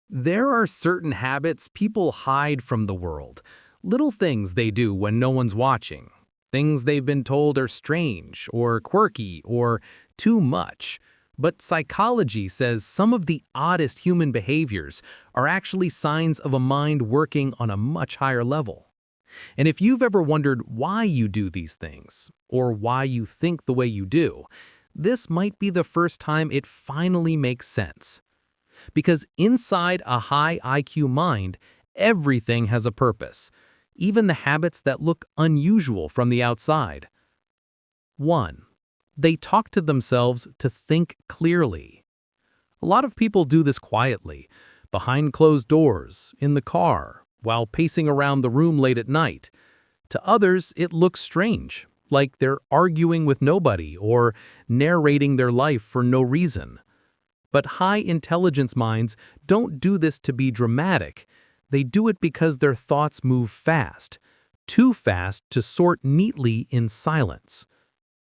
There are certain habits people hide from the world, little things they do when no one's watching, things they've been told are strange or quirky or too much. But psychology says some of the oddest human behaviors are actually signs of a mind working on a much higher level. And if you've ever wondered why you do these things, or why you think the way you do, this might be the first time it finally makes sense. Because inside a high IQ mind, everything has a purpose, even the habits that look unusual from the outside. 1. They talk to themselves to think clearly. A lot of people do this quietly, behind closed doors, in the car, while pacing around the room late at night. To others, it looks strange, like they're arguing with nobody or narrating their life for no reason. But high-intelligence minds don't do this to be dramatic. They do it because their thoughts move fast, too fast to sort neatly in silence.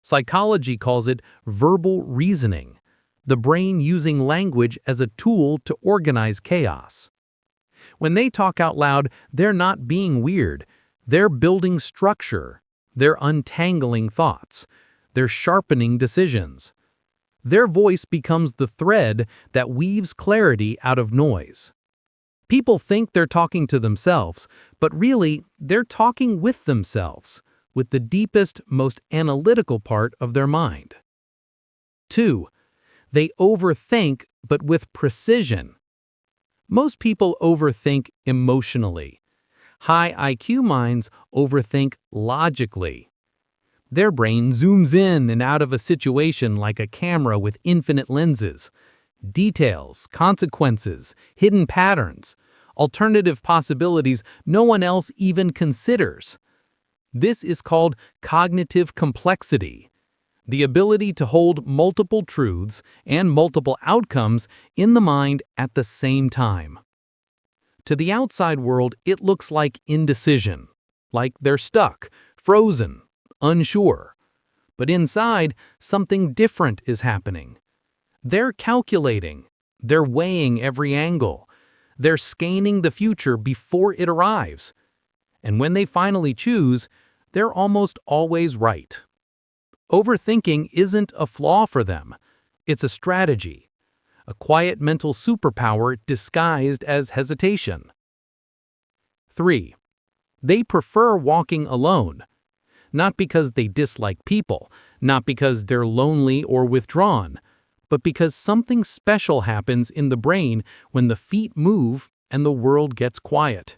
Psychology calls it verbal reasoning, the brain using language as a tool to organize chaos. When they talk out loud, they're not being weird. They're building structure. They're untangling thoughts. They're sharpening decisions. Their voice becomes the thread that weaves clarity out of noise. People think they're talking to themselves, but really, they're talking with themselves, with the deepest, most analytical part of their mind. 2. They overthink, but with precision. Most people overthink emotionally. High IQ minds overthink logically. Their brain zooms in and out of a situation like a camera with infinite lenses. Details, consequences, hidden patterns, alternative possibilities no one else even considers. This is called cognitive complexity, the ability to hold multiple truths and multiple outcomes in the mind at the same time. To the outside world, it looks like indecision, like they're stuck, frozen, unsure. But inside, something different is happening. They're calculating. They're weighing every angle. They're scanning the future before it arrives. And when they finally choose, they're almost always right. Overthinking isn't a flaw for them. It's a strategy, a quiet mental superpower disguised as hesitation. 3. They prefer walking alone. Not because they dislike people, not because they're lonely or withdrawn, but because something special happens in the brain when the feet move and the world gets quiet.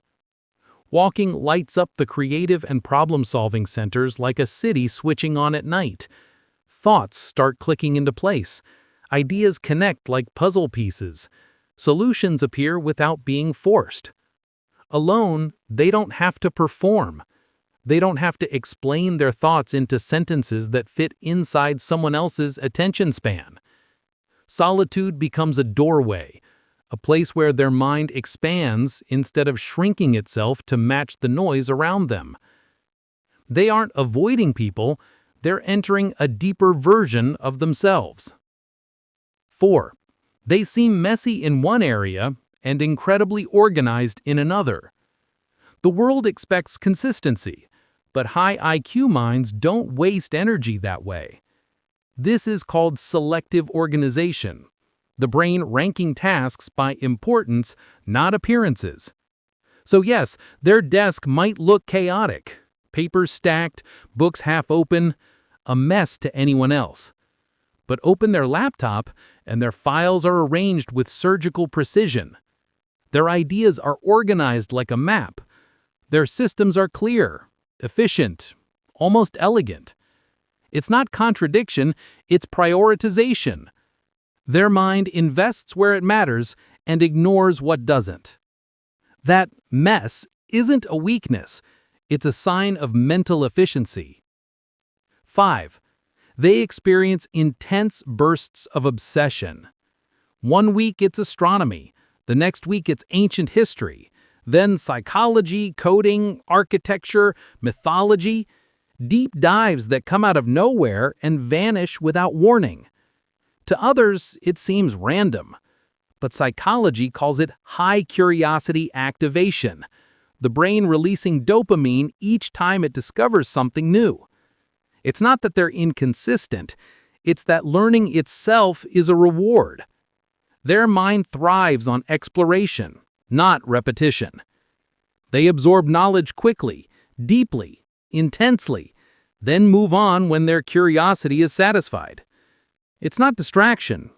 Walking lights up the creative and problem-solving centers like a city switching on at night. Thoughts start clicking into place. Ideas connect like puzzle pieces. Solutions appear without being forced. Alone, they don't have to perform. They don't have to explain their thoughts into sentences that fit inside someone else's attention span. Solitude becomes a doorway, a place where their mind expands instead of shrinking itself to match the noise around them. They aren't avoiding people, they're entering a deeper version of themselves. 4. They seem messy in one area and incredibly organized in another. The world expects consistency, but high IQ minds don't waste energy that way. This is called selective organization, the brain ranking tasks by importance, not appearances. So yes, their desk might look chaotic, papers stacked, books half open, a mess to anyone else. But open their laptop and their files are arranged with surgical precision. Their ideas are organized like a map. Their systems are clear, efficient, almost elegant. It's not contradiction, it's prioritization. Their mind invests where it matters and ignores what doesn't. That mess isn't a weakness, it's a sign of mental efficiency. 5. They experience intense bursts of obsession. One week it's astronomy, the next week it's ancient history, then psychology, coding, architecture, mythology, deep dives that come out of nowhere and vanish without warning. To others, it seems random, but psychology calls it high curiosity activation, the brain releasing dopamine each time it discovers something new. It's not that they're inconsistent, it's that learning itself is a reward. Their mind thrives on exploration, not repetition. They absorb knowledge quickly, deeply, intensely, then move on when their curiosity is satisfied. It's not distraction,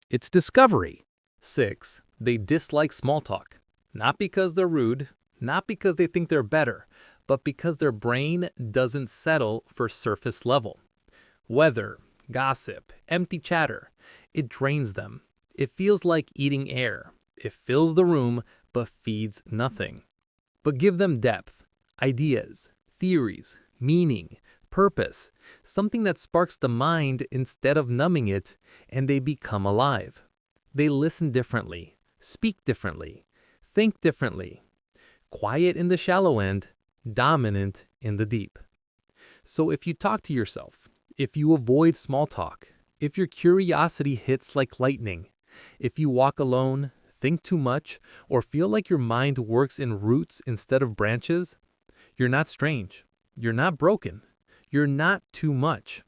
it's discovery. 6. They dislike small talk. Not because they're rude, not because they think they're better, but because their brain doesn't settle for surface level. Weather, gossip, empty chatter, it drains them. It feels like eating air. It fills the room, but feeds nothing. But give them depth, ideas, theories, meaning, purpose, something that sparks the mind instead of numbing it, and they become alive. They listen differently, speak differently, think differently. Quiet in the shallow end, dominant in the deep. So if you talk to yourself, if you avoid small talk, if your curiosity hits like lightning, if you walk alone, think too much, or feel like your mind works in roots instead of branches, you're not strange. You're not broken. You're not too much.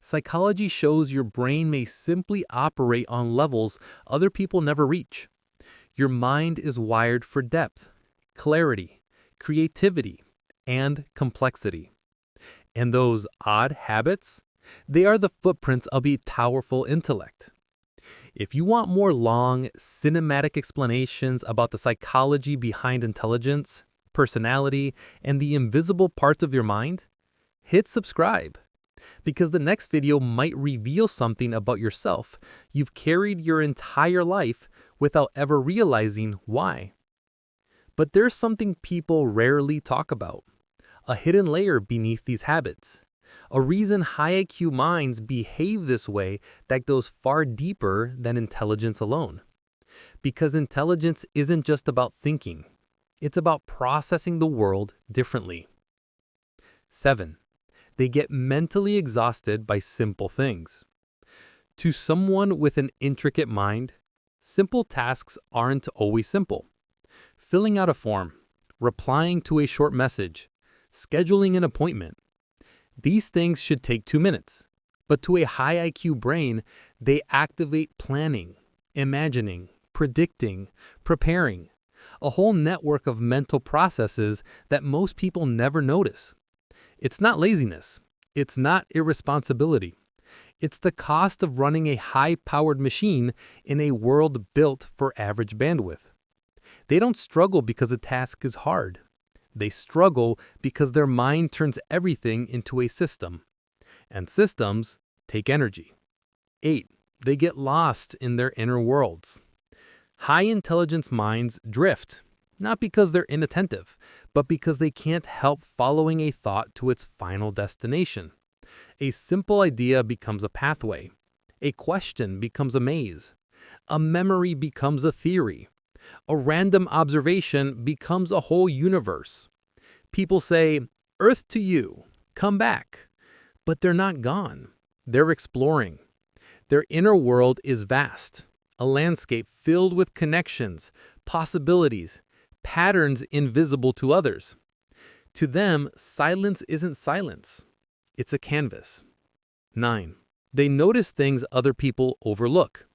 Psychology shows your brain may simply operate on levels other people never reach. Your mind is wired for depth, clarity, creativity, and complexity. And those odd habits, they are the footprints of a powerful intellect. If you want more long, cinematic explanations about the psychology behind intelligence, personality, and the invisible parts of your mind, hit subscribe. Because the next video might reveal something about yourself you've carried your entire life without ever realizing why. But there's something people rarely talk about, a hidden layer beneath these habits, a reason high IQ minds behave this way that goes far deeper than intelligence alone. Because intelligence isn't just about thinking, it's about processing the world differently. 7. They get mentally exhausted by simple things. To someone with an intricate mind, simple tasks aren't always simple. Filling out a form, replying to a short message, scheduling an appointment. These things should take 2 minutes, but to a high IQ brain, they activate planning, imagining, predicting, preparing, a whole network of mental processes that most people never notice. It's not laziness. It's not irresponsibility. It's the cost of running a high-powered machine in a world built for average bandwidth. They don't struggle because a task is hard. They struggle because their mind turns everything into a system. And systems take energy. 8. They get lost in their inner worlds. High-intelligence minds drift, not because they're inattentive, but because they can't help following a thought to its final destination. A simple idea becomes a pathway. A question becomes a maze. A memory becomes a theory. A random observation becomes a whole universe. People say, Earth to you, come back. But they're not gone. They're exploring. Their inner world is vast, a landscape filled with connections, possibilities, patterns invisible to others. To them, silence isn't silence. It's a canvas. 9. They notice things other people overlook.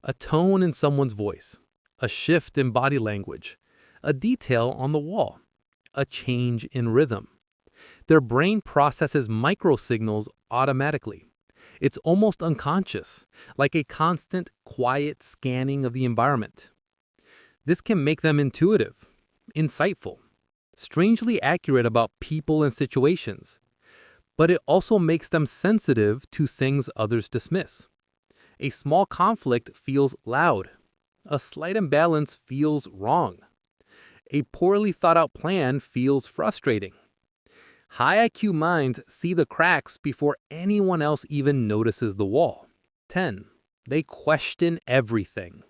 A tone in someone's voice, a shift in body language, a detail on the wall, a change in rhythm. Their brain processes microsignals automatically. It's almost unconscious, like a constant, quiet scanning of the environment. This can make them intuitive, insightful, strangely accurate about people and situations. But it also makes them sensitive to things others dismiss. A small conflict feels loud. A slight imbalance feels wrong. A poorly thought out plan feels frustrating. High IQ minds see the cracks before anyone else even notices the wall. 10. They question everything.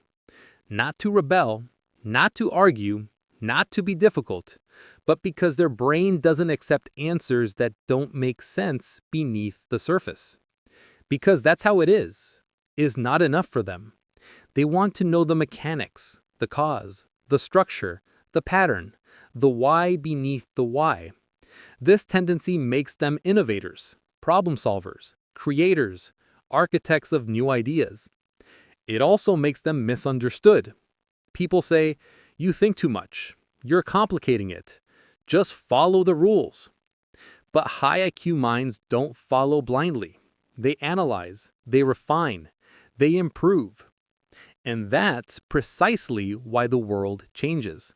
Not to rebel, not to argue, not to be difficult, but because their brain doesn't accept answers that don't make sense beneath the surface. Because that's how it is not enough for them. They want to know the mechanics, the cause, the structure, the pattern, the why beneath the why. This tendency makes them innovators, problem solvers, creators, architects of new ideas. It also makes them misunderstood. People say, "You think too much. You're complicating it. Just follow the rules." But high IQ minds don't follow blindly. They analyze, they refine, they improve. And that's precisely why the world changes.